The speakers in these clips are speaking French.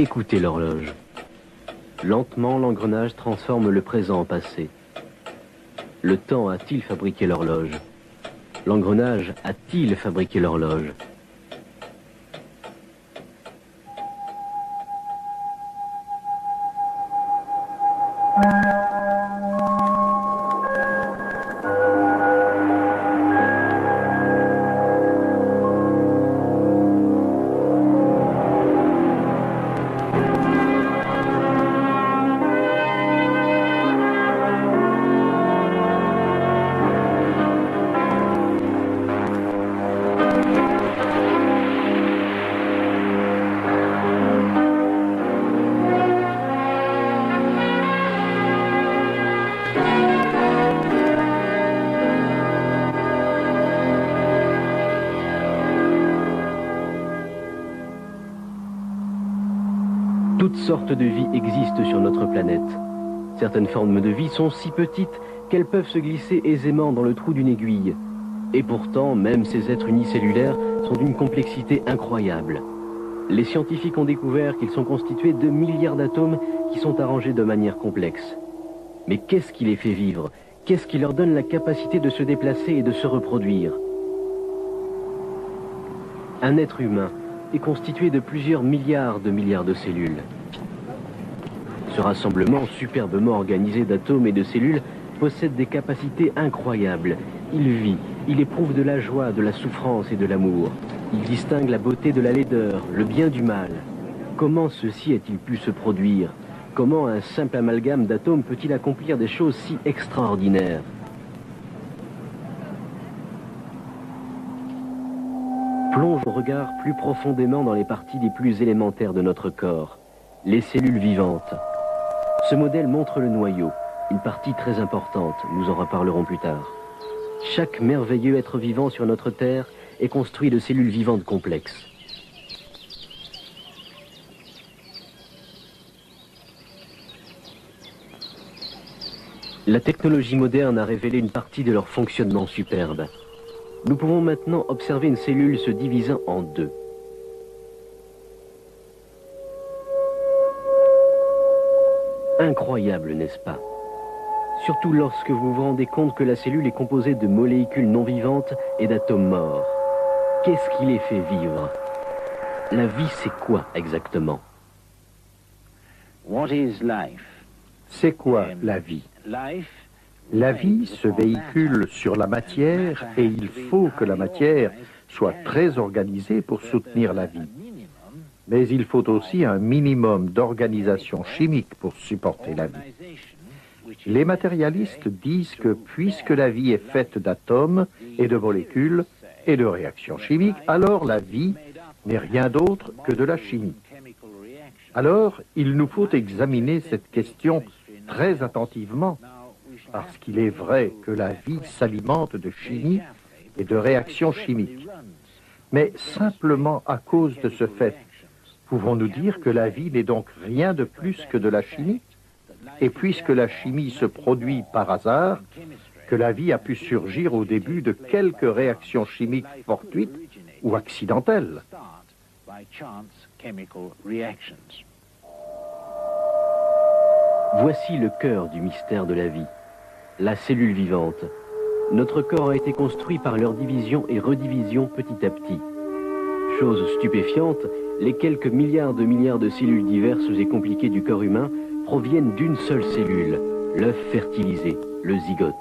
Écoutez l'horloge. Lentement, l'engrenage transforme le présent en passé. Le temps a-t-il fabriqué l'horloge? L'engrenage a-t-il fabriqué l'horloge? Toutes sortes de vies existent sur notre planète. Certaines formes de vie sont si petites qu'elles peuvent se glisser aisément dans le trou d'une aiguille. Et pourtant, même ces êtres unicellulaires sont d'une complexité incroyable. Les scientifiques ont découvert qu'ils sont constitués de milliards d'atomes qui sont arrangés de manière complexe. Mais qu'est-ce qui les fait vivre? Qu'est-ce qui leur donne la capacité de se déplacer et de se reproduire? Un être humain est constitué de plusieurs milliards de cellules. Ce rassemblement superbement organisé d'atomes et de cellules possède des capacités incroyables. Il vit, il éprouve de la joie, de la souffrance et de l'amour. Il distingue la beauté de la laideur, le bien du mal. Comment ceci a-t-il pu se produire? Comment un simple amalgame d'atomes peut-il accomplir des choses si extraordinaires? Plonge le regard plus profondément dans les parties les plus élémentaires de notre corps, les cellules vivantes. Ce modèle montre le noyau, une partie très importante, nous en reparlerons plus tard. Chaque merveilleux être vivant sur notre Terre est construit de cellules vivantes complexes. La technologie moderne a révélé une partie de leur fonctionnement superbe. Nous pouvons maintenant observer une cellule se divisant en deux. Incroyable, n'est-ce pas? Surtout lorsque vous vous rendez compte que la cellule est composée de molécules non vivantes et d'atomes morts. Qu'est-ce qui les fait vivre? La vie, c'est quoi exactement? C'est quoi la vie? La vie se véhicule sur la matière et il faut que la matière soit très organisée pour soutenir la vie. Mais il faut aussi un minimum d'organisation chimique pour supporter la vie. Les matérialistes disent que puisque la vie est faite d'atomes et de molécules et de réactions chimiques, alors la vie n'est rien d'autre que de la chimie. Alors, il nous faut examiner cette question très attentivement, parce qu'il est vrai que la vie s'alimente de chimie et de réactions chimiques. Mais simplement à cause de ce fait, pouvons-nous dire que la vie n'est donc rien de plus que de la chimie? Et puisque la chimie se produit par hasard, que la vie a pu surgir au début de quelques réactions chimiques fortuites ou accidentelles? Voici le cœur du mystère de la vie, la cellule vivante. Notre corps a été construit par leur division et redivision petit à petit. Chose stupéfiante, les quelques milliards de cellules diverses et compliquées du corps humain proviennent d'une seule cellule, l'œuf fertilisé, le zygote.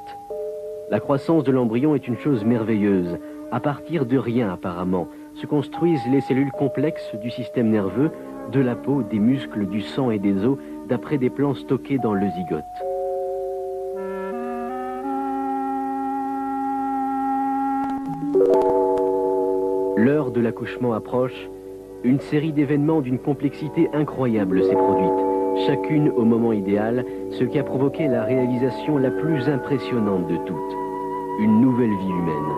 La croissance de l'embryon est une chose merveilleuse. À partir de rien apparemment, se construisent les cellules complexes du système nerveux, de la peau, des muscles, du sang et des os, d'après des plans stockés dans le zygote. L'heure de l'accouchement approche. Une série d'événements d'une complexité incroyable s'est produite, chacune au moment idéal, ce qui a provoqué la réalisation la plus impressionnante de toutes, une nouvelle vie humaine.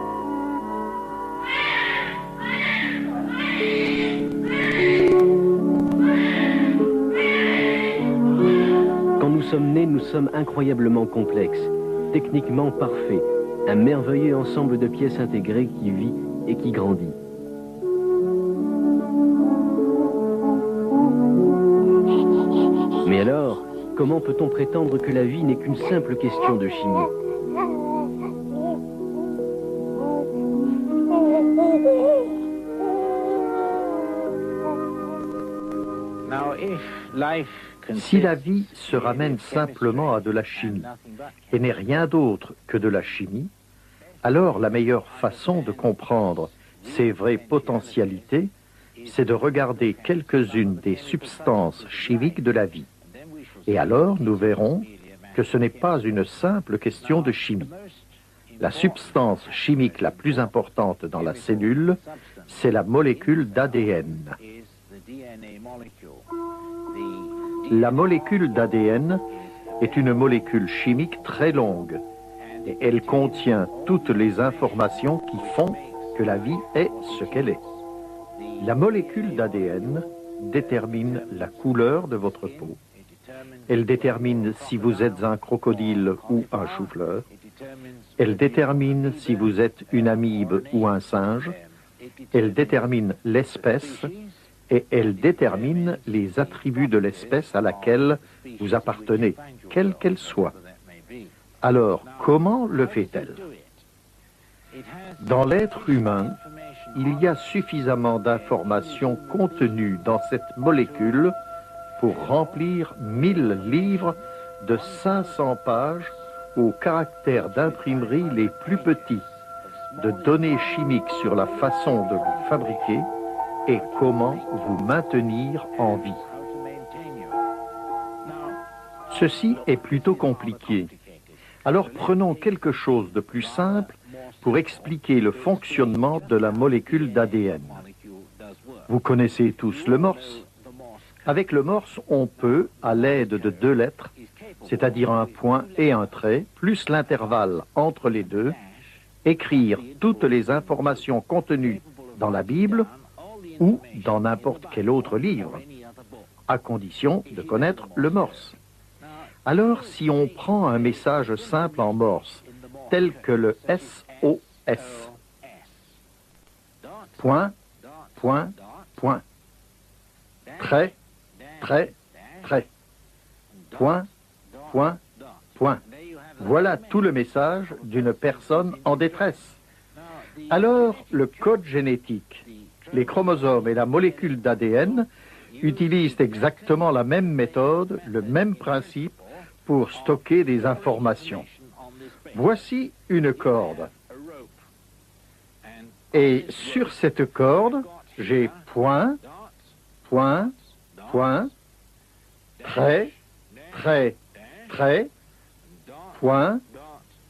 Quand nous sommes nés, nous sommes incroyablement complexes, techniquement parfaits, un merveilleux ensemble de pièces intégrées qui vit et qui grandit. Mais alors, comment peut-on prétendre que la vie n'est qu'une simple question de chimie? Si la vie se ramène simplement à de la chimie et n'est rien d'autre que de la chimie, alors la meilleure façon de comprendre ces vraies potentialités, c'est de regarder quelques-unes des substances chimiques de la vie. Et alors nous verrons que ce n'est pas une simple question de chimie. La substance chimique la plus importante dans la cellule, c'est la molécule d'ADN. La molécule d'ADN est une molécule chimique très longue et elle contient toutes les informations qui font que la vie est ce qu'elle est. La molécule d'ADN détermine la couleur de votre peau. Elle détermine si vous êtes un crocodile ou un chou-fleur. Elle détermine si vous êtes une amibe ou un singe. Elle détermine l'espèce et elle détermine les attributs de l'espèce à laquelle vous appartenez, quelle qu'elle soit. Alors, comment le fait-elle? Dans l'être humain, il y a suffisamment d'informations contenues dans cette molécule pour remplir 1000 livres de 500 pages aux caractères d'imprimerie les plus petits, de données chimiques sur la façon de vous fabriquer et comment vous maintenir en vie. Ceci est plutôt compliqué. Alors prenons quelque chose de plus simple pour expliquer le fonctionnement de la molécule d'ADN. Vous connaissez tous le morse. Avec le morse, on peut, à l'aide de 2 lettres, c'est-à-dire un point et un trait, plus l'intervalle entre les deux, écrire toutes les informations contenues dans la Bible ou dans n'importe quel autre livre, à condition de connaître le morse. Alors, si on prend un message simple en morse, tel que le SOS, point, point, point, trait, trait, trait, point, point, point. Voilà tout le message d'une personne en détresse. Alors, le code génétique, les chromosomes et la molécule d'ADN utilisent exactement la même méthode, le même principe pour stocker des informations. Voici une corde. Et sur cette corde, j'ai point, point, point, trait, trait, trait, point,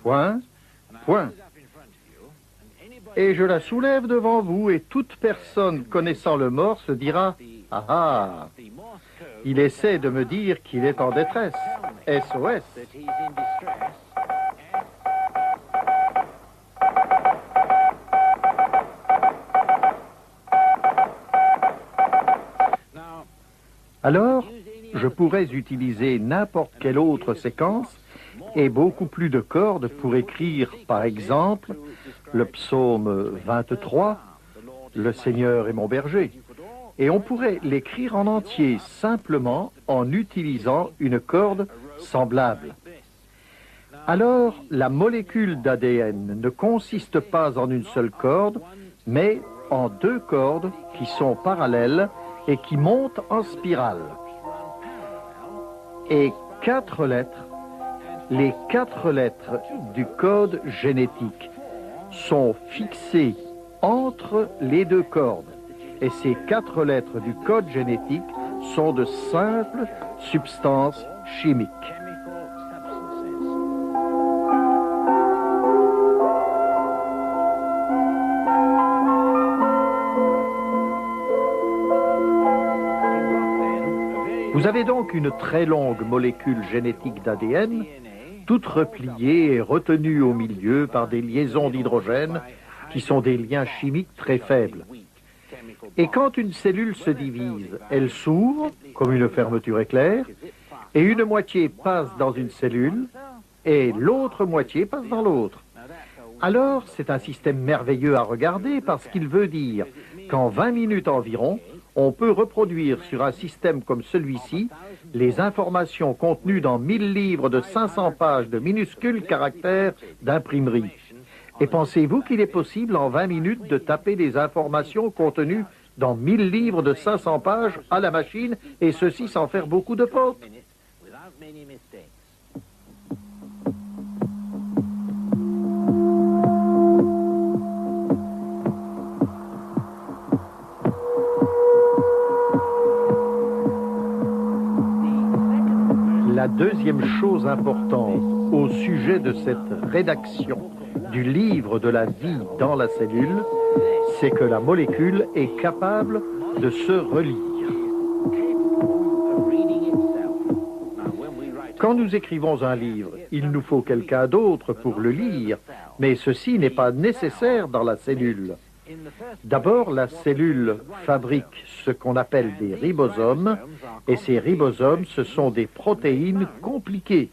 point, point. Et je la soulève devant vous et toute personne connaissant le morse dira « Ah ah, il essaie de me dire qu'il est en détresse. SOS. » Alors, je pourrais utiliser n'importe quelle autre séquence et beaucoup plus de cordes pour écrire, par exemple, le psaume 23, « Le Seigneur est mon berger ». Et on pourrait l'écrire en entier, simplement en utilisant une corde semblable. Alors, la molécule d'ADN ne consiste pas en une seule corde, mais en 2 cordes qui sont parallèles et qui montent en spirale. Et 4 lettres, les 4 lettres du code génétique sont fixées entre les 2 cordes. Et ces 4 lettres du code génétique sont de simples substances chimiques. Vous avez donc une très longue molécule génétique d'ADN, toute repliée et retenue au milieu par des liaisons d'hydrogène qui sont des liens chimiques très faibles. Et quand une cellule se divise, elle s'ouvre comme une fermeture éclair, et une moitié passe dans une cellule, et l'autre moitié passe dans l'autre. Alors, c'est un système merveilleux à regarder parce qu'il veut dire qu'en 20 minutes environ, on peut reproduire sur un système comme celui-ci les informations contenues dans 1000 livres de 500 pages de minuscules caractères d'imprimerie. Et pensez-vous qu'il est possible en 20 minutes de taper des informations contenues dans 1000 livres de 500 pages à la machine, et ceci sans faire beaucoup de fautes? La deuxième chose importante au sujet de cette rédaction du livre de la vie dans la cellule, c'est que la molécule est capable de se relire. Quand nous écrivons un livre, il nous faut quelqu'un d'autre pour le lire, mais ceci n'est pas nécessaire dans la cellule. D'abord, la cellule fabrique ce qu'on appelle des ribosomes, et ces ribosomes, ce sont des protéines compliquées.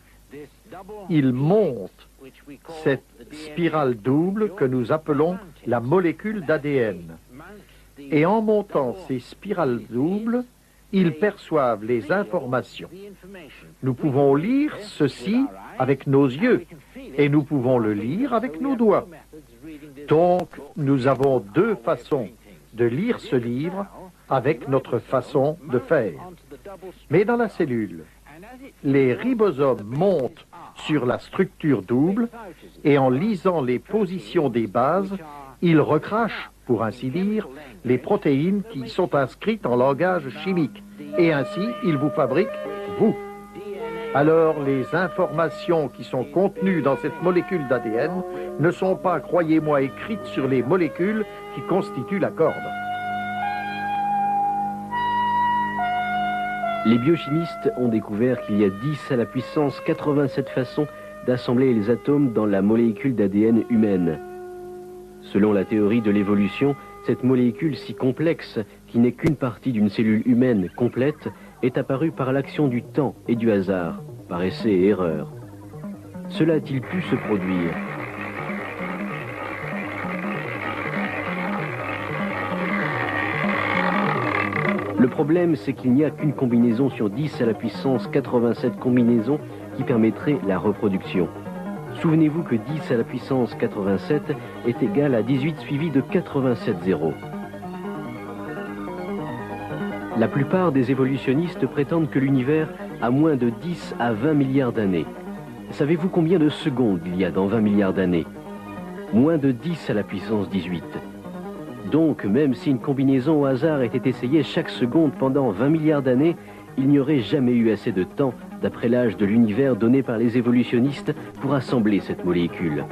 Ils montent cette spirale double que nous appelons la molécule d'ADN. Et en montant ces spirales doubles, ils perçoivent les informations. Nous pouvons lire ceci avec nos yeux, et nous pouvons le lire avec nos doigts. Donc, nous avons deux façons de lire ce livre avec notre façon de faire. Mais dans la cellule, les ribosomes montent sur la structure double et en lisant les positions des bases, ils recrachent, pour ainsi dire, les protéines qui sont inscrites en langage chimique. Et ainsi, ils vous fabriquent, vous. Alors, les informations qui sont contenues dans cette molécule d'ADN ne sont pas, croyez-moi, écrites sur les molécules qui constituent la corde. Les biochimistes ont découvert qu'il y a 10 à la puissance 87 façons d'assembler les atomes dans la molécule d'ADN humaine. Selon la théorie de l'évolution, cette molécule si complexe, qui n'est qu'une partie d'une cellule humaine complète, est apparue par l'action du temps et du hasard, par essai et erreur. Cela a-t-il pu se produire? Le problème, c'est qu'il n'y a qu'une combinaison sur 10 à la puissance 87 combinaisons qui permettrait la reproduction. Souvenez-vous que 10 à la puissance 87 est égal à 18 suivi de 87 zéros. La plupart des évolutionnistes prétendent que l'univers a moins de 10 à 20 milliards d'années. Savez-vous combien de secondes il y a dans 20 milliards d'années? Moins de 10 à la puissance 18. Donc, même si une combinaison au hasard était essayée chaque seconde pendant 20 milliards d'années, il n'y aurait jamais eu assez de temps, d'après l'âge de l'univers donné par les évolutionnistes, pour assembler cette molécule.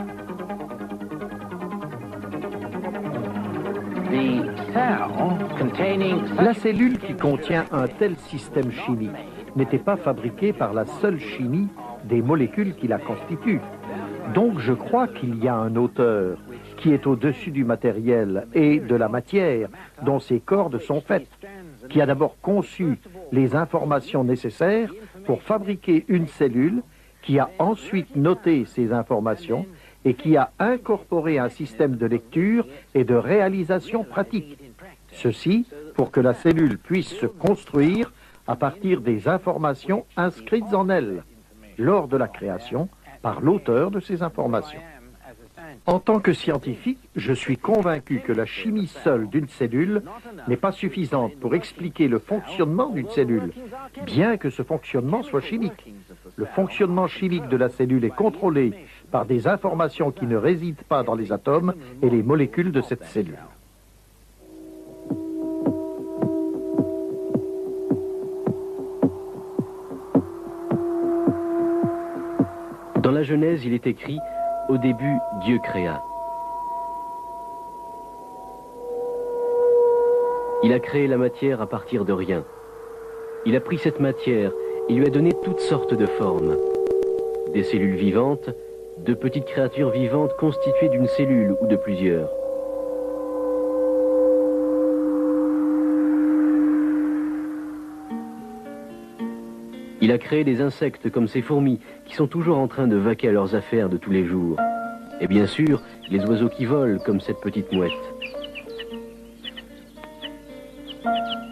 La cellule qui contient un tel système chimique n'était pas fabriquée par la seule chimie des molécules qui la constituent. Donc je crois qu'il y a un auteur qui est au-dessus du matériel et de la matière dont ces cordes sont faites, qui a d'abord conçu les informations nécessaires pour fabriquer une cellule, qui a ensuite noté ces informations et qui a incorporé un système de lecture et de réalisation pratique. Ceci pour que la cellule puisse se construire à partir des informations inscrites en elle, lors de la création, par l'auteur de ces informations. En tant que scientifique, je suis convaincu que la chimie seule d'une cellule n'est pas suffisante pour expliquer le fonctionnement d'une cellule, bien que ce fonctionnement soit chimique. Le fonctionnement chimique de la cellule est contrôlé par des informations qui ne résident pas dans les atomes et les molécules de cette cellule. Dans la Genèse, il est écrit « Au début, Dieu créa ». Il a créé la matière à partir de rien. Il a pris cette matière et lui a donné toutes sortes de formes. Des cellules vivantes, de petites créatures vivantes constituées d'une cellule ou de plusieurs. Il a créé des insectes comme ces fourmis qui sont toujours en train de vaquer à leurs affaires de tous les jours. Et bien sûr, les oiseaux qui volent comme cette petite mouette.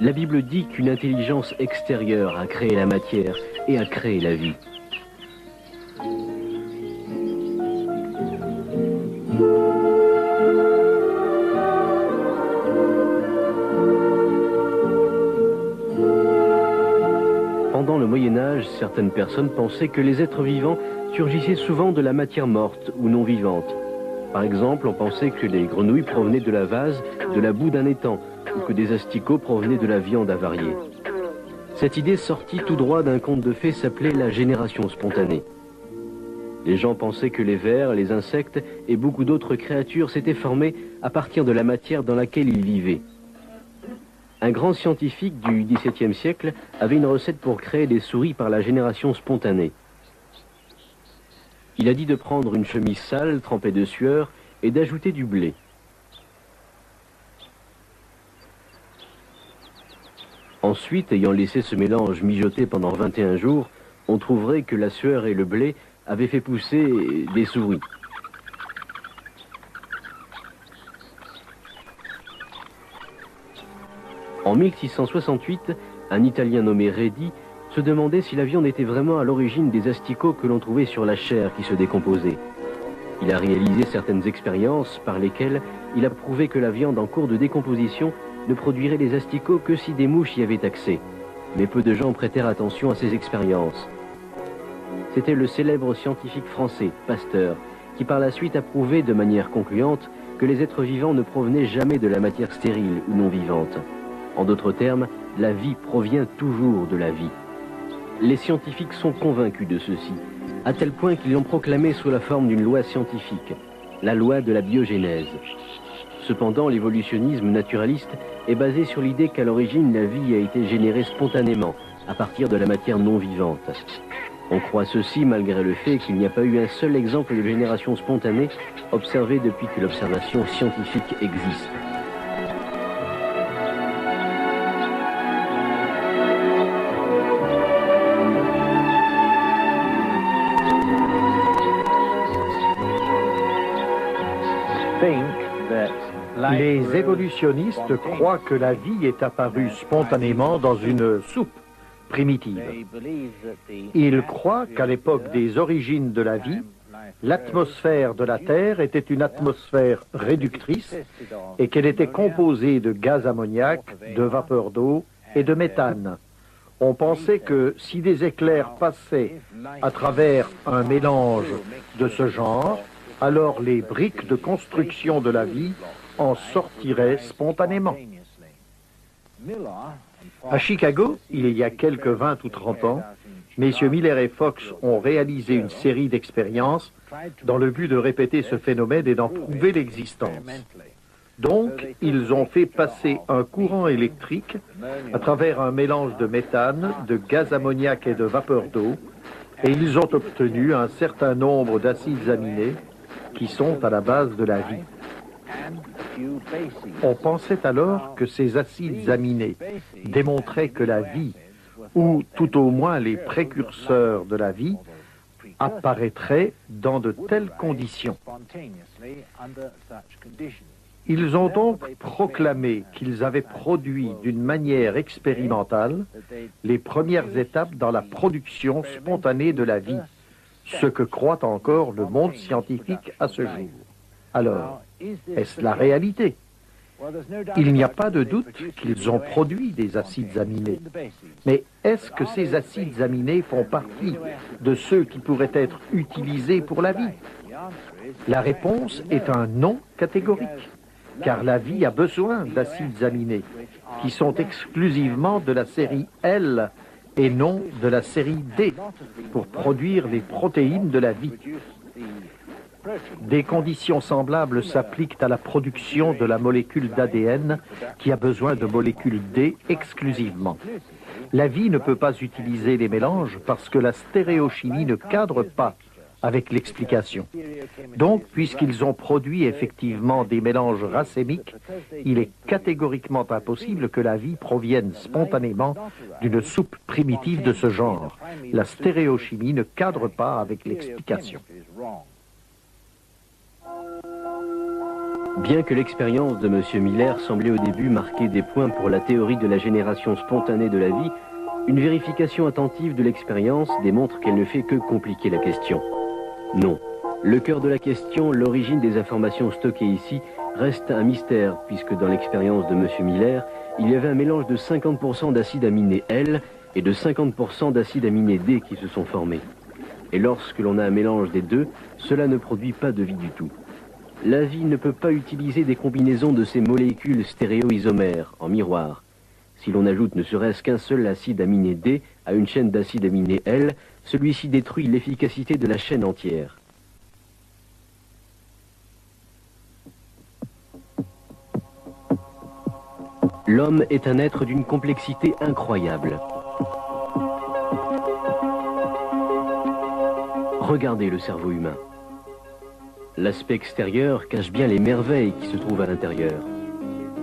La Bible dit qu'une intelligence extérieure a créé la matière et a créé la vie. Pendant le Moyen-Âge, certaines personnes pensaient que les êtres vivants surgissaient souvent de la matière morte ou non vivante. Par exemple, on pensait que les grenouilles provenaient de la vase, de la boue d'un étang, ou que des asticots provenaient de la viande avariée. Cette idée sortie tout droit d'un conte de fées s'appelait la génération spontanée. Les gens pensaient que les vers, les insectes et beaucoup d'autres créatures s'étaient formées à partir de la matière dans laquelle ils vivaient. Un grand scientifique du XVIIe siècle avait une recette pour créer des souris par la génération spontanée. Il a dit de prendre une chemise sale, trempée de sueur, et d'ajouter du blé. Ensuite, ayant laissé ce mélange mijoter pendant 21 jours, on trouverait que la sueur et le blé avaient fait pousser des souris. En 1668, un Italien nommé Redi se demandait si la viande était vraiment à l'origine des asticots que l'on trouvait sur la chair qui se décomposait. Il a réalisé certaines expériences par lesquelles il a prouvé que la viande en cours de décomposition ne produirait les asticots que si des mouches y avaient accès. Mais peu de gens prêtèrent attention à ces expériences. C'était le célèbre scientifique français, Pasteur, qui par la suite a prouvé de manière concluante que les êtres vivants ne provenaient jamais de la matière stérile ou non vivante. En d'autres termes, la vie provient toujours de la vie. Les scientifiques sont convaincus de ceci, à tel point qu'ils l'ont proclamé sous la forme d'une loi scientifique, la loi de la biogénèse. Cependant, l'évolutionnisme naturaliste est basé sur l'idée qu'à l'origine, la vie a été générée spontanément, à partir de la matière non vivante. On croit ceci malgré le fait qu'il n'y a pas eu un seul exemple de génération spontanée observé depuis que l'observation scientifique existe. Les évolutionnistes croient que la vie est apparue spontanément dans une soupe primitive. Ils croient qu'à l'époque des origines de la vie, l'atmosphère de la Terre était une atmosphère réductrice et qu'elle était composée de gaz ammoniaque, de vapeur d'eau et de méthane. On pensait que si des éclairs passaient à travers un mélange de ce genre, alors les briques de construction de la vie en sortiraient spontanément. À Chicago, il y a quelques 20 ou 30 ans, messieurs Miller et Fox ont réalisé une série d'expériences dans le but de répéter ce phénomène et d'en prouver l'existence. Donc, ils ont fait passer un courant électrique à travers un mélange de méthane, de gaz ammoniaque et de vapeur d'eau, et ils ont obtenu un certain nombre d'acides aminés qui sont à la base de la vie. On pensait alors que ces acides aminés démontraient que la vie, ou tout au moins les précurseurs de la vie, apparaîtraient dans de telles conditions. Ils ont donc proclamé qu'ils avaient produit d'une manière expérimentale les premières étapes dans la production spontanée de la vie, ce que croit encore le monde scientifique à ce jour. Alors, est-ce la réalité? Il n'y a pas de doute qu'ils ont produit des acides aminés. Mais est-ce que ces acides aminés font partie de ceux qui pourraient être utilisés pour la vie? La réponse est un non catégorique, car la vie a besoin d'acides aminés, qui sont exclusivement de la série L et non de la série D, pour produire les protéines de la vie. Des conditions semblables s'appliquent à la production de la molécule d'ADN qui a besoin de molécules D exclusivement. La vie ne peut pas utiliser les mélanges parce que la stéréochimie ne cadre pas avec l'explication. Donc, puisqu'ils ont produit effectivement des mélanges racémiques, il est catégoriquement impossible que la vie provienne spontanément d'une soupe primitive de ce genre. La stéréochimie ne cadre pas avec l'explication. Bien que l'expérience de M. Miller semblait au début marquer des points pour la théorie de la génération spontanée de la vie, une vérification attentive de l'expérience démontre qu'elle ne fait que compliquer la question. Non, le cœur de la question, l'origine des informations stockées ici, reste un mystère, puisque dans l'expérience de M. Miller, il y avait un mélange de 50% d'acides aminés L et de 50% d'acides aminés D qui se sont formés. Et lorsque l'on a un mélange des deux, cela ne produit pas de vie du tout. La vie ne peut pas utiliser des combinaisons de ces molécules stéréoisomères en miroir. Si l'on ajoute ne serait-ce qu'un seul acide aminé D à une chaîne d'acides aminés L, celui-ci détruit l'efficacité de la chaîne entière. L'homme est un être d'une complexité incroyable. Regardez le cerveau humain. L'aspect extérieur cache bien les merveilles qui se trouvent à l'intérieur.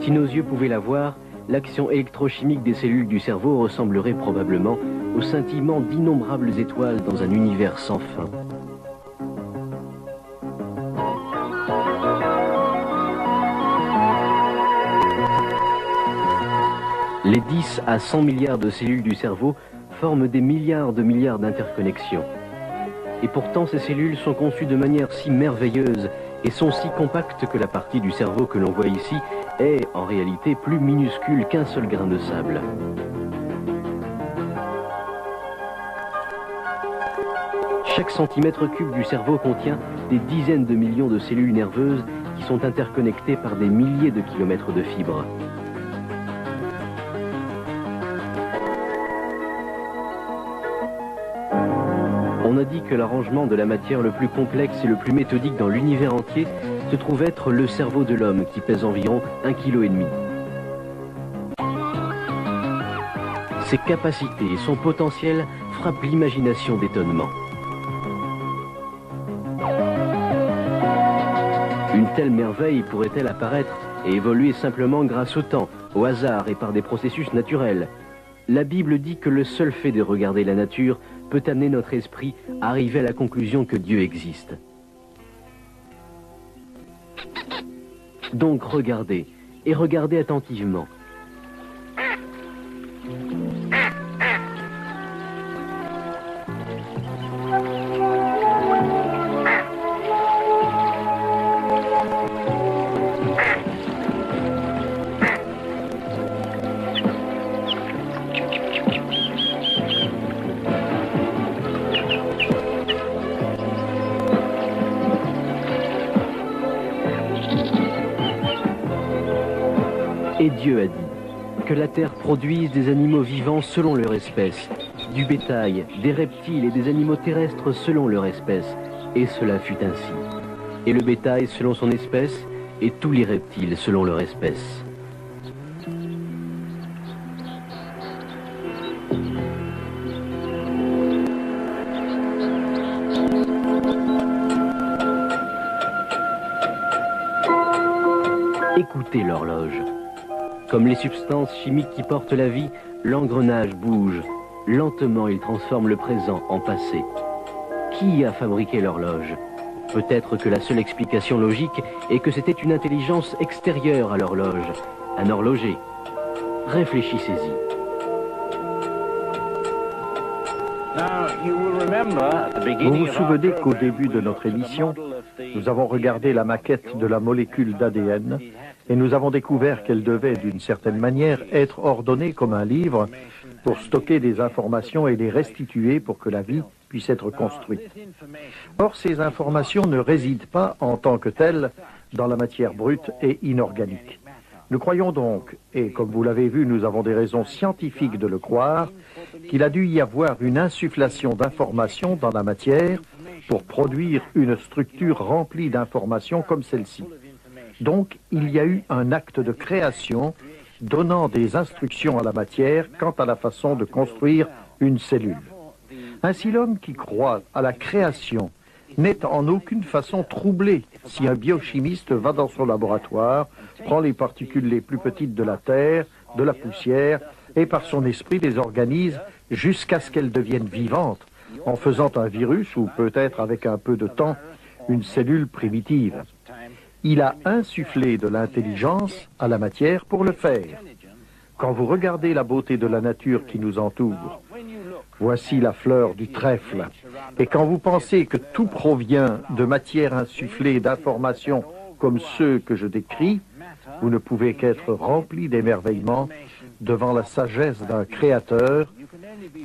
Si nos yeux pouvaient la voir, l'action électrochimique des cellules du cerveau ressemblerait probablement au scintillement d'innombrables étoiles dans un univers sans fin. Les 10 à 100 milliards de cellules du cerveau forment des milliards d'interconnexions. Et pourtant, ces cellules sont conçues de manière si merveilleuse et sont si compactes que la partie du cerveau que l'on voit ici est, en réalité, plus minuscule qu'un seul grain de sable. Chaque centimètre cube du cerveau contient des dizaines de millions de cellules nerveuses qui sont interconnectées par des milliers de kilomètres de fibres. On a dit que l'arrangement de la matière le plus complexe et le plus méthodique dans l'univers entier se trouve être le cerveau de l'homme qui pèse environ 1,5 kg. Ses capacités et son potentiel frappent l'imagination d'étonnement. Une telle merveille pourrait-elle apparaître et évoluer simplement grâce au temps, au hasard et par des processus naturels? La Bible dit que le seul fait de regarder la nature peut amener notre esprit à arriver à la conclusion que Dieu existe. Donc regardez, et regardez attentivement. Et Dieu a dit que la terre produise des animaux vivants selon leur espèce, du bétail, des reptiles et des animaux terrestres selon leur espèce. Et cela fut ainsi. Et le bétail selon son espèce, et tous les reptiles selon leur espèce. Écoutez l'horloge. Comme les substances chimiques qui portent la vie, l'engrenage bouge. Lentement, il transforme le présent en passé. Qui a fabriqué l'horloge? Peut-être que la seule explication logique est que c'était une intelligence extérieure à l'horloge, un horloger. Réfléchissez-y. Vous vous souvenez qu'au début de notre émission, nous avons regardé la maquette de la molécule d'ADN et nous avons découvert qu'elle devait, d'une certaine manière, être ordonnée comme un livre pour stocker des informations et les restituer pour que la vie puisse être construite. Or, ces informations ne résident pas en tant que telles dans la matière brute et inorganique. Nous croyons donc, et comme vous l'avez vu, nous avons des raisons scientifiques de le croire, qu'il a dû y avoir une insufflation d'informations dans la matière pour produire une structure remplie d'informations comme celle-ci. Donc, il y a eu un acte de création donnant des instructions à la matière quant à la façon de construire une cellule. Ainsi, l'homme qui croit à la création n'est en aucune façon troublé si un biochimiste va dans son laboratoire, prend les particules les plus petites de la terre, de la poussière, et par son esprit les organise jusqu'à ce qu'elles deviennent vivantes, en faisant un virus ou peut-être avec un peu de temps, une cellule primitive. Il a insufflé de l'intelligence à la matière pour le faire. Quand vous regardez la beauté de la nature qui nous entoure, voici la fleur du trèfle. Et quand vous pensez que tout provient de matière insufflée, d'informations comme ceux que je décris, vous ne pouvez qu'être rempli d'émerveillement devant la sagesse d'un créateur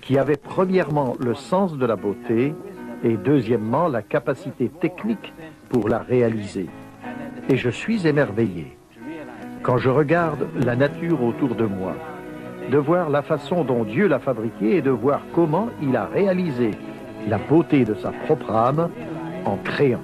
qui avait premièrement le sens de la beauté et deuxièmement la capacité technique pour la réaliser. Et je suis émerveillé. Quand je regarde la nature autour de moi, de voir la façon dont Dieu l'a fabriquée et de voir comment il a réalisé la beauté de sa propre âme en créant.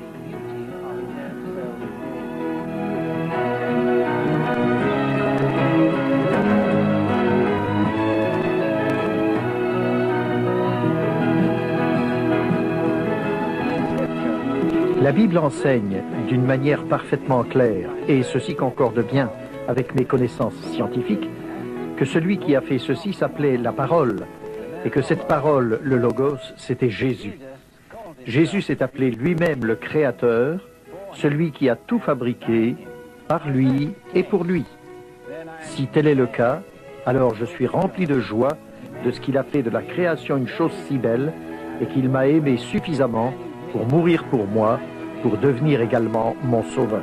La Bible enseigne d'une manière parfaitement claire, et ceci concorde bien avec mes connaissances scientifiques, que celui qui a fait ceci s'appelait la parole, et que cette parole, le logos, c'était Jésus. Jésus s'est appelé lui-même le créateur, celui qui a tout fabriqué, par lui et pour lui. Si tel est le cas, alors je suis rempli de joie de ce qu'il a fait de la création une chose si belle, et qu'il m'a aimé suffisamment pour mourir pour moi, pour devenir également mon sauveur.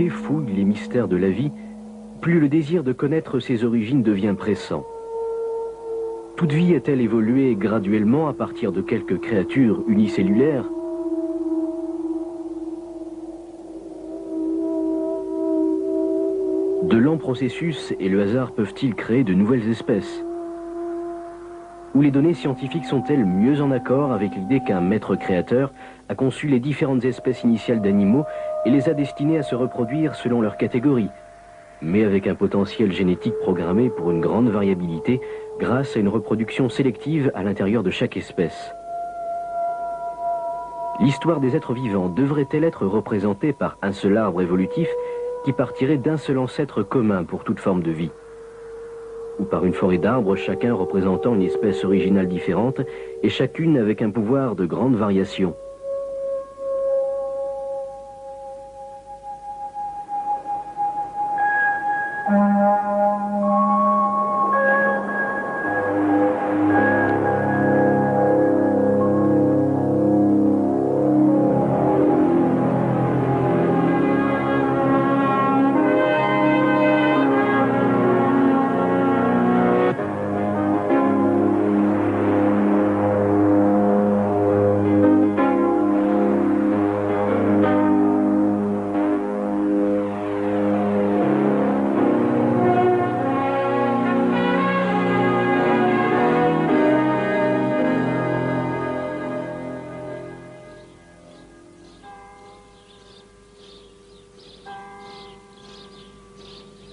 Fouille les mystères de la vie, plus le désir de connaître ses origines devient pressant. Toute vie a-t-elle évolué graduellement à partir de quelques créatures unicellulaires? De lents processus et le hasard peuvent-ils créer de nouvelles espèces? Ou les données scientifiques sont-elles mieux en accord avec l'idée qu'un maître créateur a conçu les différentes espèces initiales d'animaux et les a destinées à se reproduire selon leur catégorie, mais avec un potentiel génétique programmé pour une grande variabilité grâce à une reproduction sélective à l'intérieur de chaque espèce? L'histoire des êtres vivants devrait-elle être représentée par un seul arbre évolutif qui partirait d'un seul ancêtre commun pour toute forme de vie? Ou par une forêt d'arbres, chacun représentant une espèce originale différente et chacune avec un pouvoir de grande variation?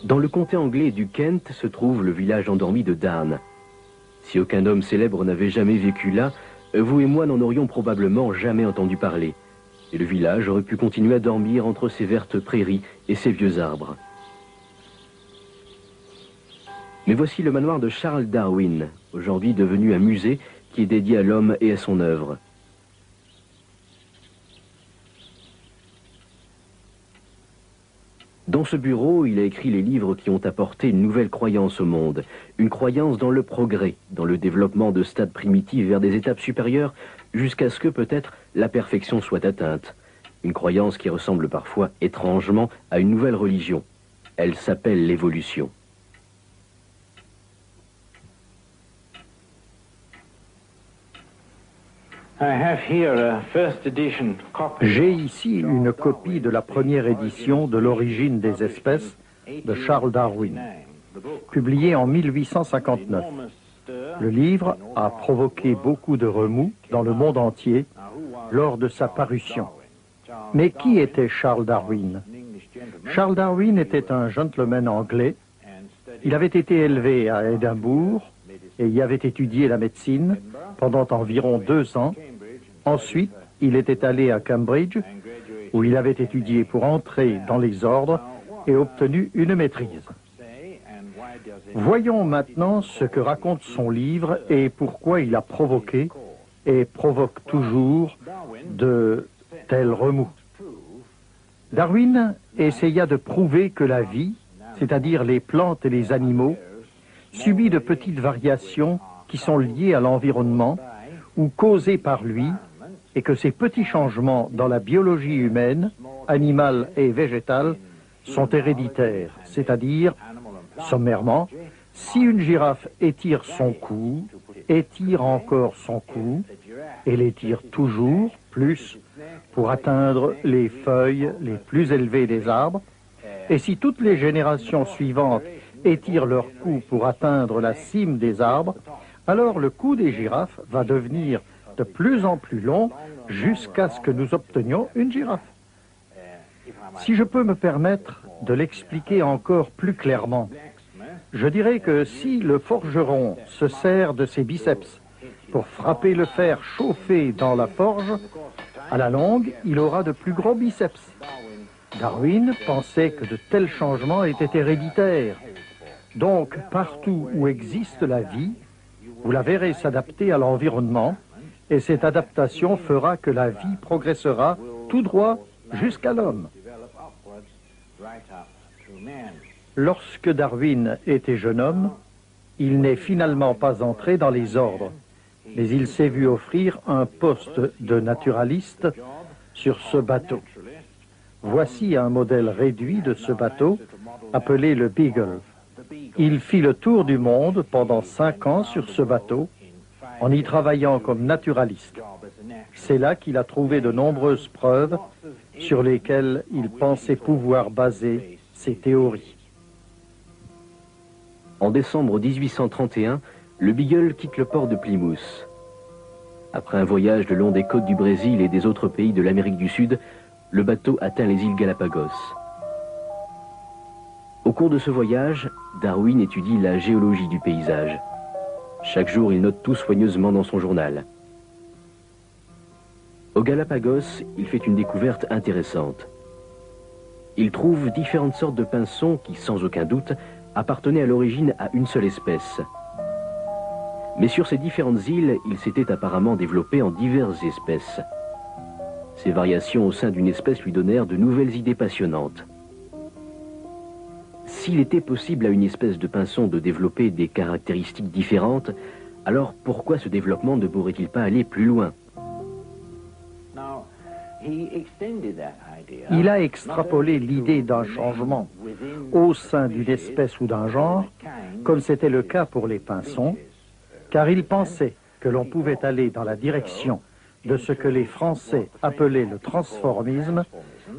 Dans le comté anglais du Kent se trouve le village endormi de Darn. Si aucun homme célèbre n'avait jamais vécu là, vous et moi n'en aurions probablement jamais entendu parler. Et le village aurait pu continuer à dormir entre ces vertes prairies et ces vieux arbres. Mais voici le manoir de Charles Darwin, aujourd'hui devenu un musée qui est dédié à l'homme et à son œuvre. Dans ce bureau, il a écrit les livres qui ont apporté une nouvelle croyance au monde. Une croyance dans le progrès, dans le développement de stades primitifs vers des étapes supérieures, jusqu'à ce que peut-être la perfection soit atteinte. Une croyance qui ressemble parfois étrangement à une nouvelle religion. Elle s'appelle l'évolution. J'ai ici une copie de la première édition de l'origine des espèces de Charles Darwin, publiée en 1859. Le livre a provoqué beaucoup de remous dans le monde entier lors de sa parution. Mais qui était Charles Darwin? Charles Darwin était un gentleman anglais. Il avait été élevé à Édimbourg et y avait étudié la médecine pendant environ 2 ans. Ensuite, il était allé à Cambridge, où il avait étudié pour entrer dans les ordres et obtenu une maîtrise. Voyons maintenant ce que raconte son livre et pourquoi il a provoqué et provoque toujours de tels remous. Darwin essaya de prouver que la vie, c'est-à-dire les plantes et les animaux, subit de petites variations qui sont liées à l'environnement ou causées par lui, et que ces petits changements dans la biologie humaine, animale et végétale, sont héréditaires, c'est-à-dire, sommairement, si une girafe étire son cou, étire encore son cou, et l'étire toujours plus pour atteindre les feuilles les plus élevées des arbres, et si toutes les générations suivantes étirent leur cou pour atteindre la cime des arbres, alors le cou des girafes va devenir de plus en plus long jusqu'à ce que nous obtenions une girafe. Si je peux me permettre de l'expliquer encore plus clairement, je dirais que si le forgeron se sert de ses biceps pour frapper le fer chauffé dans la forge, à la longue, il aura de plus gros biceps. Darwin pensait que de tels changements étaient héréditaires. Donc, partout où existe la vie, vous la verrez s'adapter à l'environnement, et cette adaptation fera que la vie progressera tout droit jusqu'à l'homme. Lorsque Darwin était jeune homme, il n'est finalement pas entré dans les ordres, mais il s'est vu offrir un poste de naturaliste sur ce bateau. Voici un modèle réduit de ce bateau, appelé le Beagle. Il fit le tour du monde pendant 5 ans sur ce bateau, en y travaillant comme naturaliste. C'est là qu'il a trouvé de nombreuses preuves sur lesquelles il pensait pouvoir baser ses théories. En décembre 1831, le Beagle quitte le port de Plymouth. Après un voyage le long des côtes du Brésil et des autres pays de l'Amérique du Sud, le bateau atteint les îles Galapagos. Au cours de ce voyage, Darwin étudie la géologie du paysage. Chaque jour, il note tout soigneusement dans son journal. Au Galapagos, il fait une découverte intéressante. Il trouve différentes sortes de pinsons qui, sans aucun doute, appartenaient à l'origine à une seule espèce. Mais sur ces différentes îles, il s'était apparemment développé en diverses espèces. Ces variations au sein d'une espèce lui donnèrent de nouvelles idées passionnantes. S'il était possible à une espèce de pinson de développer des caractéristiques différentes, alors pourquoi ce développement ne pourrait-il pas aller plus loin? Il a extrapolé l'idée d'un changement au sein d'une espèce ou d'un genre, comme c'était le cas pour les pinsons, car il pensait que l'on pouvait aller dans la direction de ce que les Français appelaient le transformisme,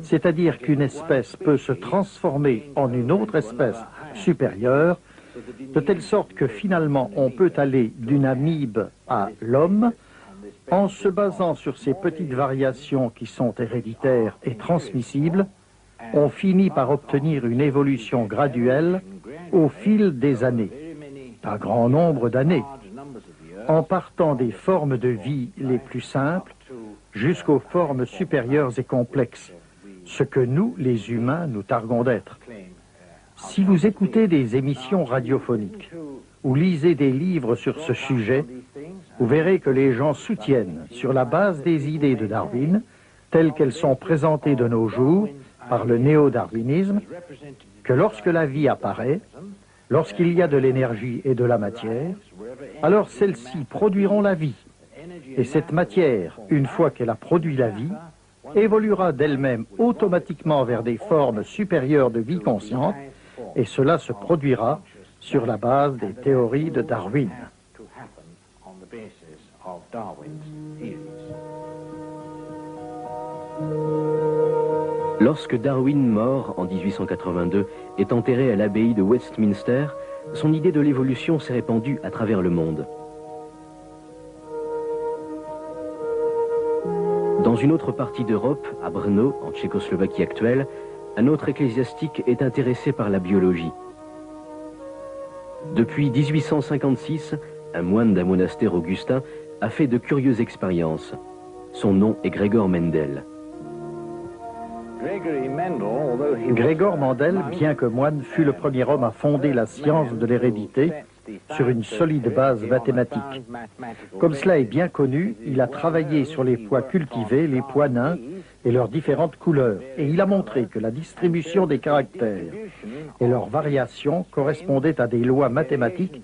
c'est-à-dire qu'une espèce peut se transformer en une autre espèce supérieure, de telle sorte que finalement on peut aller d'une amibe à l'homme en se basant sur ces petites variations qui sont héréditaires et transmissibles, on finit par obtenir une évolution graduelle au fil des années, un grand nombre d'années, en partant des formes de vie les plus simples jusqu'aux formes supérieures et complexes, ce que nous, les humains, nous targuons d'être. Si vous écoutez des émissions radiophoniques ou lisez des livres sur ce sujet, vous verrez que les gens soutiennent, sur la base des idées de Darwin, telles qu'elles sont présentées de nos jours par le néo-darwinisme, que lorsque la vie apparaît, lorsqu'il y a de l'énergie et de la matière, alors celles-ci produiront la vie. Et cette matière, une fois qu'elle a produit la vie, évoluera d'elle-même automatiquement vers des formes supérieures de vie consciente, et cela se produira sur la base des théories de Darwin. Lorsque Darwin, mort en 1882, est enterré à l'abbaye de Westminster, son idée de l'évolution s'est répandue à travers le monde. Dans une autre partie d'Europe, à Brno, en Tchécoslovaquie actuelle, un autre ecclésiastique est intéressé par la biologie. Depuis 1856, un moine d'un monastère augustin a fait de curieuses expériences. Son nom est Gregor Mendel. Gregor Mendel, bien que moine, fut le premier homme à fonder la science de l'hérédité sur une solide base mathématique. Comme cela est bien connu, il a travaillé sur les pois cultivés, les pois nains et leurs différentes couleurs, et il a montré que la distribution des caractères et leurs variations correspondaient à des lois mathématiques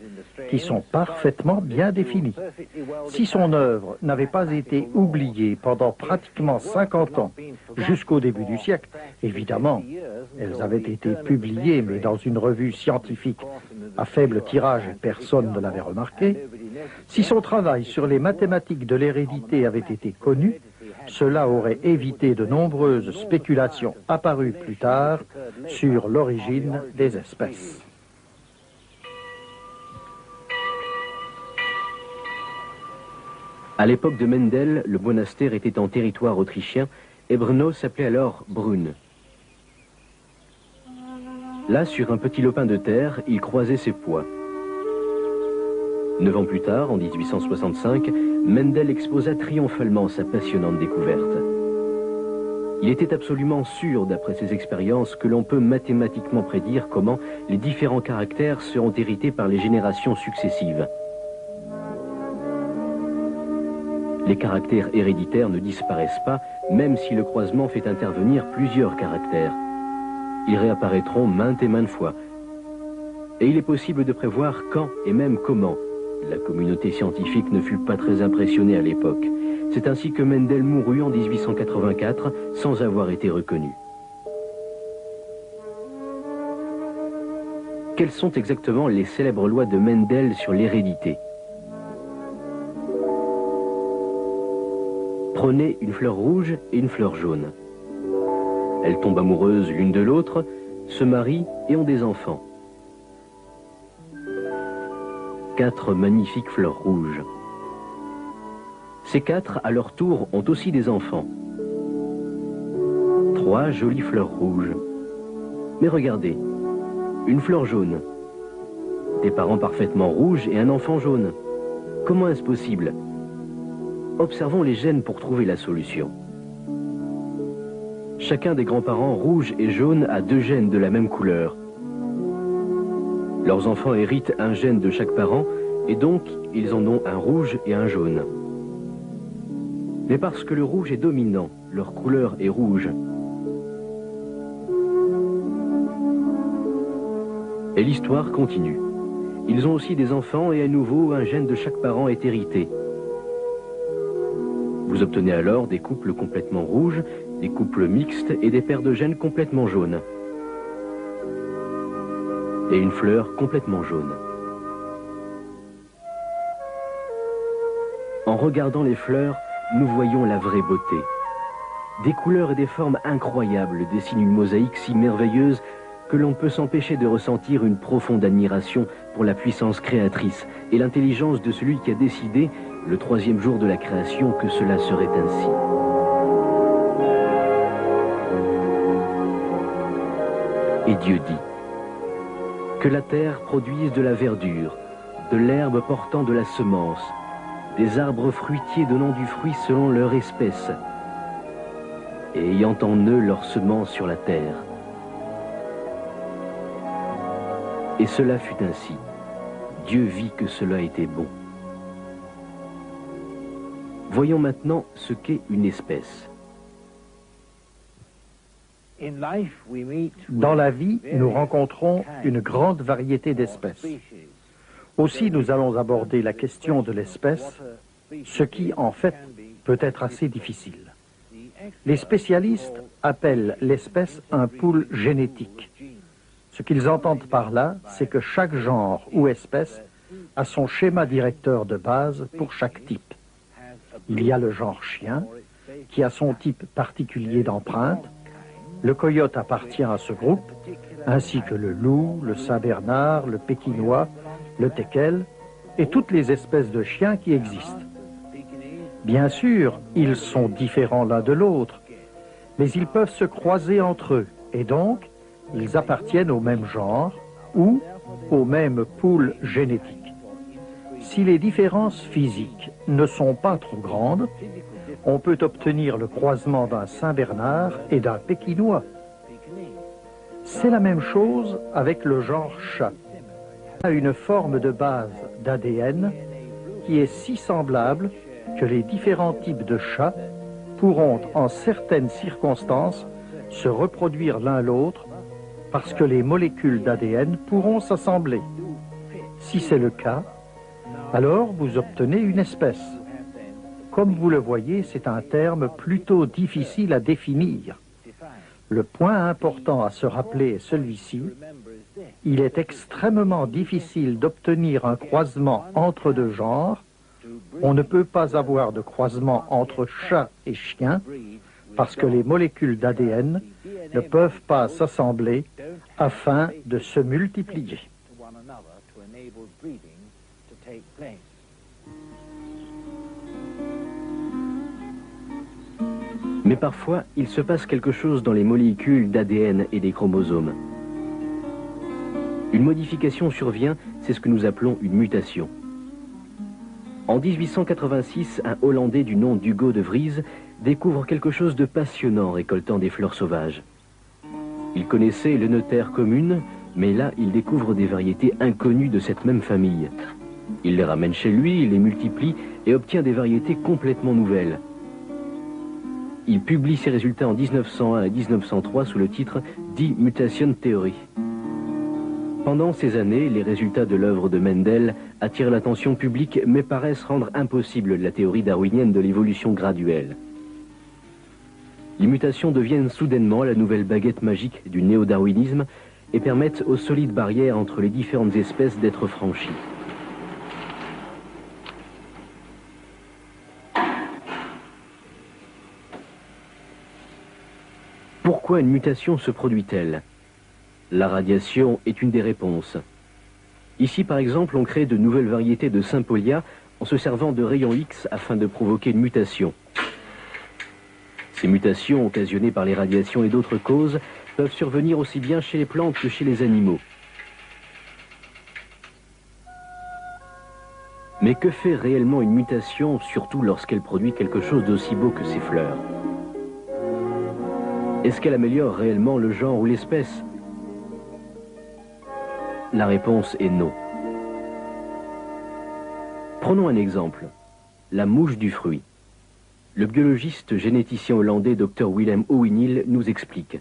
qui sont parfaitement bien définies. Si son œuvre n'avait pas été oubliée pendant pratiquement 50 ans, jusqu'au début du siècle, évidemment, elles avaient été publiées, mais dans une revue scientifique à faible tirage, personne ne l'avait remarqué. Si son travail sur les mathématiques de l'hérédité avait été connu, cela aurait évité de nombreuses spéculations apparues plus tard sur l'origine des espèces. À l'époque de Mendel, le monastère était en territoire autrichien et Brno s'appelait alors Brunn. Là, sur un petit lopin de terre, il croisait ses pois. 9 ans plus tard, en 1865, Mendel exposa triomphalement sa passionnante découverte. Il était absolument sûr, d'après ses expériences, que l'on peut mathématiquement prédire comment les différents caractères seront hérités par les générations successives. Les caractères héréditaires ne disparaissent pas, même si le croisement fait intervenir plusieurs caractères. Ils réapparaîtront maintes et maintes fois. Et il est possible de prévoir quand et même comment. La communauté scientifique ne fut pas très impressionnée à l'époque. C'est ainsi que Mendel mourut en 1884 sans avoir été reconnu. Quelles sont exactement les célèbres lois de Mendel sur l'hérédité? Prenez une fleur rouge et une fleur jaune. Elles tombent amoureuses l'une de l'autre, se marient et ont des enfants. 4 magnifiques fleurs rouges. Ces 4, à leur tour, ont aussi des enfants. 3 jolies fleurs rouges. Mais regardez, une fleur jaune. Des parents parfaitement rouges et un enfant jaune. Comment est-ce possible? Observons les gènes pour trouver la solution. Chacun des grands-parents rouges et jaunes a 2 gènes de la même couleur. Leurs enfants héritent un gène de chaque parent et donc ils en ont un rouge et un jaune. Mais parce que le rouge est dominant, leur couleur est rouge. Et l'histoire continue. Ils ont aussi des enfants et à nouveau un gène de chaque parent est hérité. Vous obtenez alors des couples complètement rouges, des couples mixtes et des paires de gènes complètement jaunes. Et une fleur complètement jaune. En regardant les fleurs, nous voyons la vraie beauté. Des couleurs et des formes incroyables dessinent une mosaïque si merveilleuse que l'on peut s'empêcher de ressentir une profonde admiration pour la puissance créatrice et l'intelligence de celui qui a décidé, le 3e jour de la création, que cela serait ainsi. Et Dieu dit que la terre produise de la verdure, de l'herbe portant de la semence, des arbres fruitiers donnant du fruit selon leur espèce, et ayant en eux leur semence sur la terre. Et cela fut ainsi. Dieu vit que cela était bon. Voyons maintenant ce qu'est une espèce. Dans la vie, nous rencontrons une grande variété d'espèces. Aussi, nous allons aborder la question de l'espèce, ce qui, en fait, peut être assez difficile. Les spécialistes appellent l'espèce un pool génétique. Ce qu'ils entendent par là, c'est que chaque genre ou espèce a son schéma directeur de base pour chaque type. Il y a le genre chien, qui a son type particulier d'empreinte. Le coyote appartient à ce groupe, ainsi que le loup, le saint-bernard, le pékinois, le teckel et toutes les espèces de chiens qui existent. Bien sûr, ils sont différents l'un de l'autre, mais ils peuvent se croiser entre eux, et donc, ils appartiennent au même genre ou au même pool génétique. Si les différences physiques ne sont pas trop grandes, on peut obtenir le croisement d'un Saint-Bernard et d'un Pékinois. C'est la même chose avec le genre chat. Il a une forme de base d'ADN qui est si semblable que les différents types de chats pourront, en certaines circonstances, se reproduire l'un l'autre parce que les molécules d'ADN pourront s'assembler. Si c'est le cas, alors vous obtenez une espèce. Comme vous le voyez, c'est un terme plutôt difficile à définir. Le point important à se rappeler est celui-ci. Il est extrêmement difficile d'obtenir un croisement entre deux genres. On ne peut pas avoir de croisement entre chat et chien parce que les molécules d'ADN ne peuvent pas s'assembler afin de se multiplier. Mais parfois, il se passe quelque chose dans les molécules d'ADN et des chromosomes. Une modification survient, c'est ce que nous appelons une mutation. En 1886, un Hollandais du nom d'Hugo de Vries découvre quelque chose de passionnant récoltant des fleurs sauvages. Il connaissait les notaires communes, mais là, il découvre des variétés inconnues de cette même famille. Il les ramène chez lui, il les multiplie et obtient des variétés complètement nouvelles. Il publie ses résultats en 1901 et 1903 sous le titre « Die Mutation Theory ». Pendant ces années, les résultats de l'œuvre de Mendel attirent l'attention publique mais paraissent rendre impossible la théorie darwinienne de l'évolution graduelle. Les mutations deviennent soudainement la nouvelle baguette magique du néo-darwinisme et permettent aux solides barrières entre les différentes espèces d'être franchies. Pourquoi une mutation se produit-elle? La radiation est une des réponses. Ici, par exemple, on crée de nouvelles variétés de Sympolia en se servant de rayons X afin de provoquer une mutation. Ces mutations, occasionnées par les radiations et d'autres causes, peuvent survenir aussi bien chez les plantes que chez les animaux. Mais que fait réellement une mutation, surtout lorsqu'elle produit quelque chose d'aussi beau que ses fleurs? Est-ce qu'elle améliore réellement le genre ou l'espèce? La réponse est non. Prenons un exemple, la mouche du fruit. Le biologiste généticien hollandais Dr Willem Ouweneel nous explique.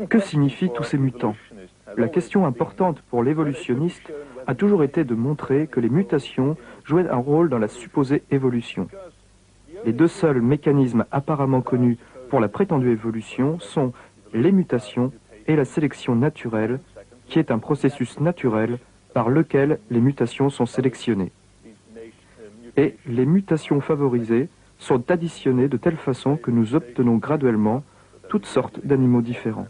Que signifient tous ces mutants? La question importante pour l'évolutionniste a toujours été de montrer que les mutations jouaient un rôle dans la supposée évolution. Les deux seuls mécanismes apparemment connus pour la prétendue évolution sont les mutations et la sélection naturelle, qui est un processus naturel par lequel les mutations sont sélectionnées. Et les mutations favorisées sont additionnées de telle façon que nous obtenons graduellement toutes sortes d'animaux différents.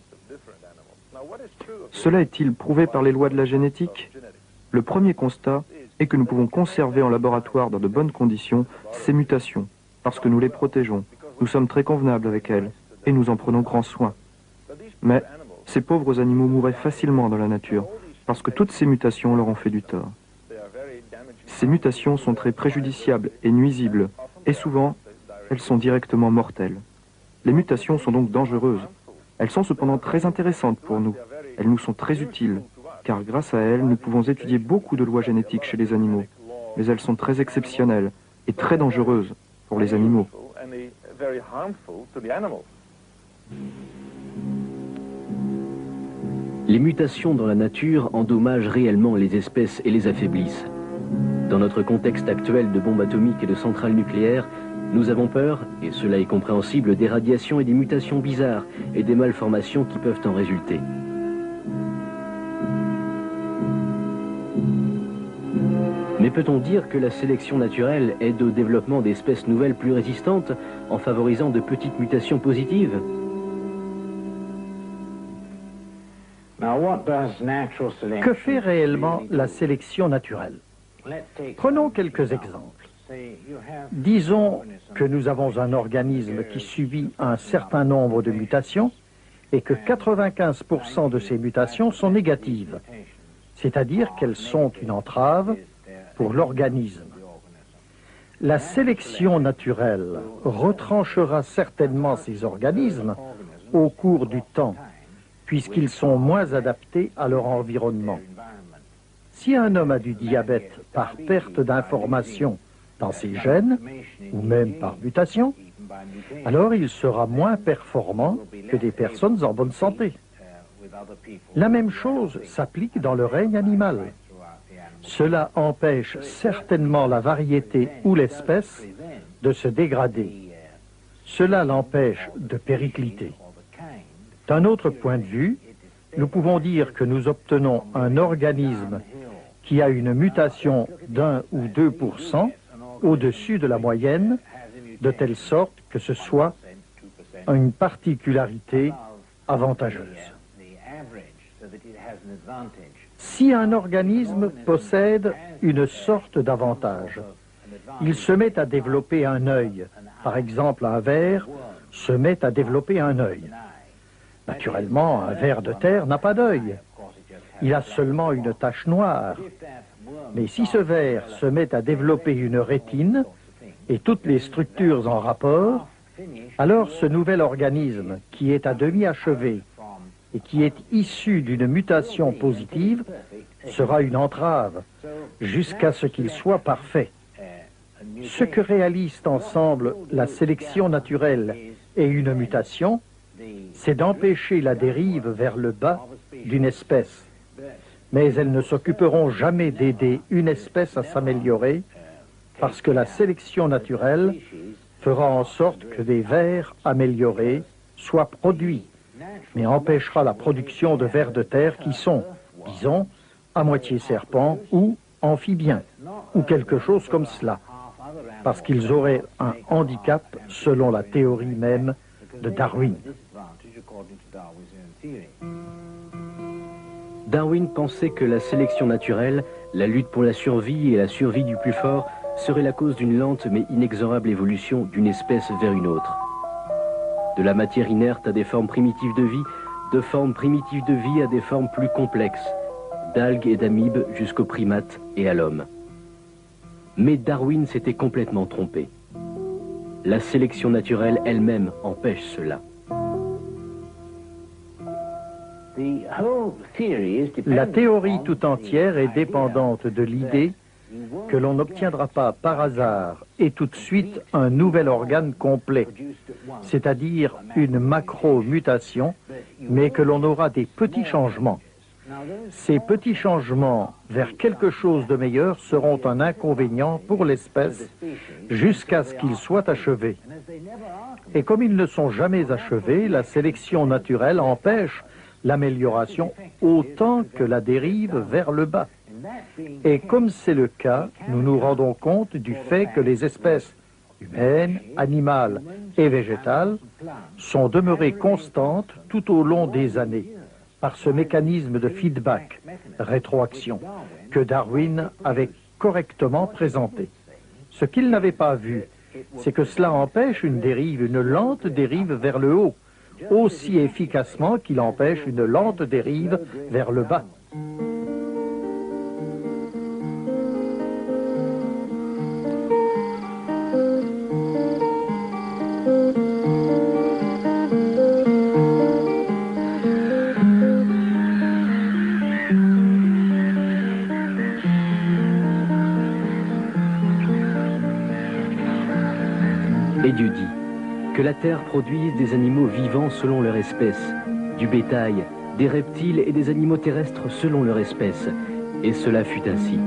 Cela est-il prouvé par les lois de la génétique? Le premier constat est que nous pouvons conserver en laboratoire dans de bonnes conditions ces mutations, parce que nous les protégeons. Nous sommes très convenables avec elles. et nous en prenons grand soin. Mais ces pauvres animaux mouraient facilement dans la nature, parce que toutes ces mutations leur ont fait du tort. Ces mutations sont très préjudiciables et nuisibles, et souvent, elles sont directement mortelles. Les mutations sont donc dangereuses. Elles sont cependant très intéressantes pour nous. Elles nous sont très utiles, car grâce à elles, nous pouvons étudier beaucoup de lois génétiques chez les animaux. Mais elles sont très exceptionnelles et très dangereuses pour les animaux. Les mutations dans la nature endommagent réellement les espèces et les affaiblissent. Dans notre contexte actuel de bombes atomiques et de centrales nucléaires, nous avons peur, et cela est compréhensible, des radiations et des mutations bizarres et des malformations qui peuvent en résulter. Mais peut-on dire que la sélection naturelle aide au développement d'espèces nouvelles plus résistantes en favorisant de petites mutations positives ? Que fait réellement la sélection naturelle? Prenons quelques exemples. Disons que nous avons un organisme qui subit un certain nombre de mutations et que 95% de ces mutations sont négatives, c'est-à-dire qu'elles sont une entrave pour l'organisme. La sélection naturelle retranchera certainement ces organismes au cours du temps, puisqu'ils sont moins adaptés à leur environnement. Si un homme a du diabète par perte d'information dans ses gènes, ou même par mutation, alors il sera moins performant que des personnes en bonne santé. La même chose s'applique dans le règne animal. Cela empêche certainement la variété ou l'espèce de se dégrader. Cela l'empêche de péricliter. D'un autre point de vue, nous pouvons dire que nous obtenons un organisme qui a une mutation d'1 ou 2% au-dessus de la moyenne, de telle sorte que ce soit une particularité avantageuse. Si un organisme possède une sorte d'avantage, il se met à développer un œil. Par exemple, un ver se met à développer un œil. Naturellement, un ver de terre n'a pas d'œil. Il a seulement une tache noire. Mais si ce ver se met à développer une rétine et toutes les structures en rapport, alors ce nouvel organisme, qui est à demi achevé et qui est issu d'une mutation positive, sera une entrave jusqu'à ce qu'il soit parfait. Ce que réalisent ensemble la sélection naturelle et une mutation, c'est d'empêcher la dérive vers le bas d'une espèce. Mais elles ne s'occuperont jamais d'aider une espèce à s'améliorer, parce que la sélection naturelle fera en sorte que des vers améliorés soient produits, mais empêchera la production de vers de terre qui sont, disons, à moitié serpents ou amphibiens, ou quelque chose comme cela, parce qu'ils auraient un handicap selon la théorie même de Darwin. Darwin pensait que la sélection naturelle, la lutte pour la survie et la survie du plus fort serait la cause d'une lente mais inexorable évolution d'une espèce vers une autre. De la matière inerte à des formes primitives de vie, de formes primitives de vie à des formes plus complexes, d'algues et d'amibes jusqu'aux primates et à l'homme. Mais Darwin s'était complètement trompé. La sélection naturelle elle-même empêche cela. La théorie tout entière est dépendante de l'idée que l'on n'obtiendra pas par hasard et tout de suite un nouvel organe complet, c'est-à-dire une macro-mutation, mais que l'on aura des petits changements. Ces petits changements vers quelque chose de meilleur seront un inconvénient pour l'espèce jusqu'à ce qu'ils soient achevés. Et comme ils ne sont jamais achevés, la sélection naturelle empêche l'amélioration autant que la dérive vers le bas. Et comme c'est le cas, nous nous rendons compte du fait que les espèces humaines, animales et végétales sont demeurées constantes tout au long des années par ce mécanisme de feedback, rétroaction, que Darwin avait correctement présenté. Ce qu'il n'avait pas vu, c'est que cela empêche une dérive, une lente dérive vers le haut, aussi efficacement qu'il empêche une lente dérive vers le bas. Et Dieu dit que la terre produise des animaux vivants selon leur espèce, du bétail, des reptiles et des animaux terrestres selon leur espèce. Et cela fut ainsi.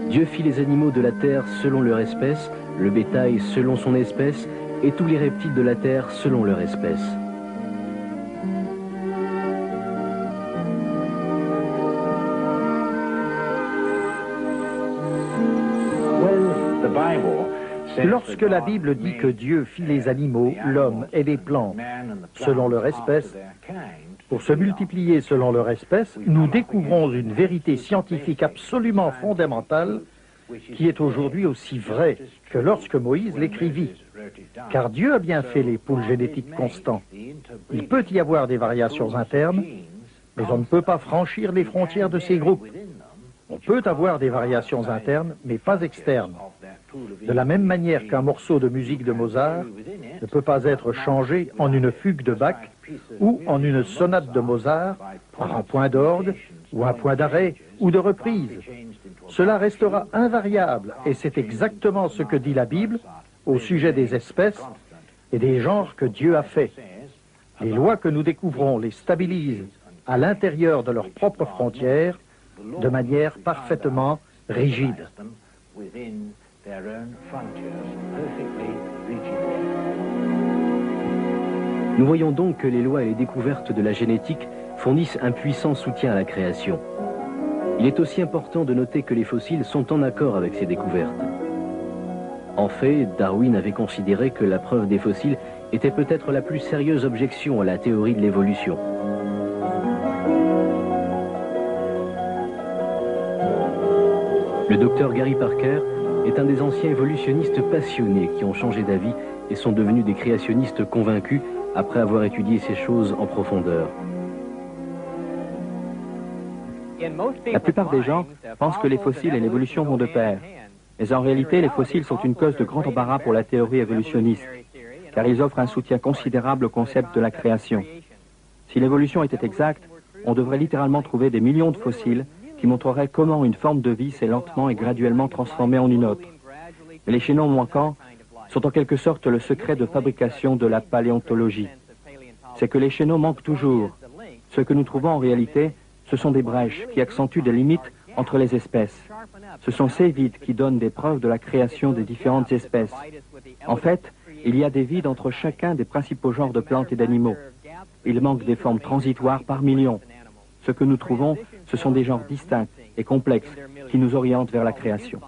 Dieu fit les animaux de la terre selon leur espèce, le bétail selon son espèce, et tous les reptiles de la terre selon leur espèce. Lorsque la Bible dit que Dieu fit les animaux, l'homme et les plantes selon leur espèce, pour se multiplier selon leur espèce, nous découvrons une vérité scientifique absolument fondamentale qui est aujourd'hui aussi vraie que lorsque Moïse l'écrivit. Car Dieu a bien fait les pouls génétiques constants. Il peut y avoir des variations internes, mais on ne peut pas franchir les frontières de ces groupes. On peut avoir des variations internes, mais pas externes. De la même manière qu'un morceau de musique de Mozart ne peut pas être changé en une fugue de Bach ou en une sonate de Mozart par un point d'orgue ou un point d'arrêt ou de reprise. Cela restera invariable et c'est exactement ce que dit la Bible au sujet des espèces et des genres que Dieu a faits. Les lois que nous découvrons les stabilisent à l'intérieur de leurs propres frontières de manière parfaitement rigide. Nous voyons donc que les lois et les découvertes de la génétique fournissent un puissant soutien à la création. Il est aussi important de noter que les fossiles sont en accord avec ces découvertes. En fait, Darwin avait considéré que la preuve des fossiles était peut-être la plus sérieuse objection à la théorie de l'évolution. Le docteur Gary Parker est un des anciens évolutionnistes passionnés qui ont changé d'avis et sont devenus des créationnistes convaincus après avoir étudié ces choses en profondeur. La plupart des gens pensent que les fossiles et l'évolution vont de pair. Mais en réalité, les fossiles sont une cause de grand embarras pour la théorie évolutionniste, car ils offrent un soutien considérable au concept de la création. Si l'évolution était exacte, on devrait littéralement trouver des millions de fossiles qui montreraient comment une forme de vie s'est lentement et graduellement transformée en une autre. Mais les chaînons manquants sont en quelque sorte le secret de fabrication de la paléontologie. C'est que les chaînons manquent toujours. Ce que nous trouvons en réalité, ce sont des brèches qui accentuent des limites entre les espèces. Ce sont ces vides qui donnent des preuves de la création des différentes espèces. En fait, il y a des vides entre chacun des principaux genres de plantes et d'animaux. Il manque des formes transitoires par millions. Ce que nous trouvons, ce sont des genres distincts et complexes qui nous orientent vers la création.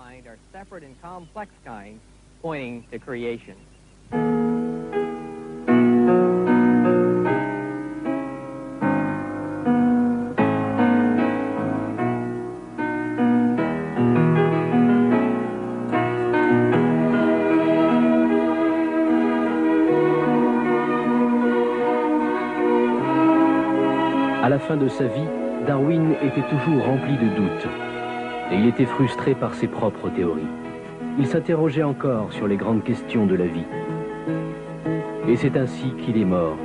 À la fin de sa vie, Darwin était toujours rempli de doutes et il était frustré par ses propres théories. Il s'interrogeait encore sur les grandes questions de la vie. Et c'est ainsi qu'il est mort,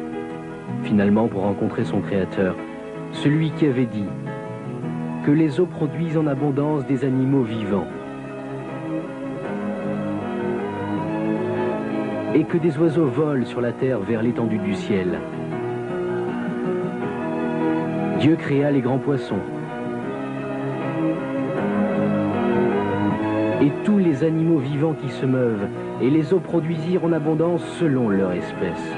finalement pour rencontrer son créateur, celui qui avait dit que les eaux produisent en abondance des animaux vivants et que des oiseaux volent sur la terre vers l'étendue du ciel. Dieu créa les grands poissons et tous les animaux vivants qui se meuvent, et les eaux produisirent en abondance selon leur espèce.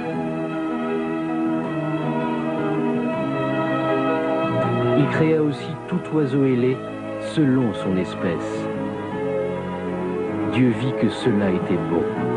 Il créa aussi tout oiseau ailé selon son espèce. Dieu vit que cela était bon.